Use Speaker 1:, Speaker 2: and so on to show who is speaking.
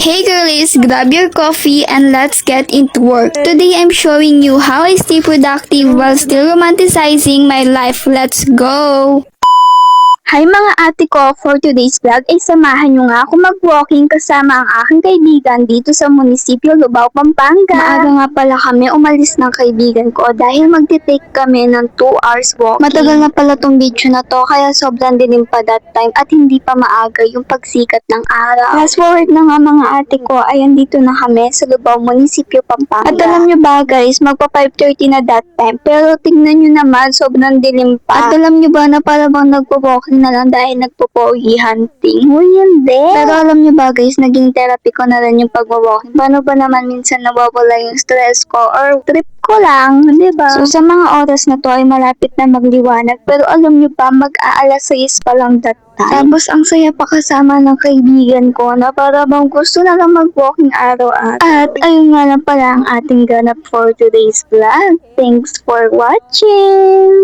Speaker 1: Hey girlies, grab your coffee and let's get into work. Today I'm showing you how I stay productive while still romanticizing my life. Let's go! Hi mga ate ko, for today's vlog ay samahan nyo nga ako mag-walking kasama ang aking kaibigan dito sa munisipyo Lubao, Pampanga. Maaga nga pala kami umalis ng kaibigan ko dahil magti-take kami ng 2 hours walking. Matagal na pala tong video na to kaya sobrang dilim pa that time at hindi pa maaga yung pagsikat ng araw. Fast forward na nga mga ate ko, ayan dito na kami sa Lubao, munisipyo Pampanga. At alam nyo ba guys, magpa 5:30 na that time pero tingnan nyo naman sobrang dilim pa. At alam nyo ba na para bang nagpo-walking na lang dahil nagpo-pogi hunting. Uy, hindi. Pero alam nyo ba guys, naging therapy ko na rin yung pag-walking. Paano ba naman minsan nawawala yung stress ko or trip ko lang, di ba? So sa mga oras na to ay malapit na magliwanag. Pero alam nyo ba, mag-aalas 6 pa lang that time. Tapos ang saya pa kasama ng kaibigan ko na para bang gusto na lang mag-walking araw-araw. At ayun nga lang pala ang ating ganap for today's vlog. Thanks for watching!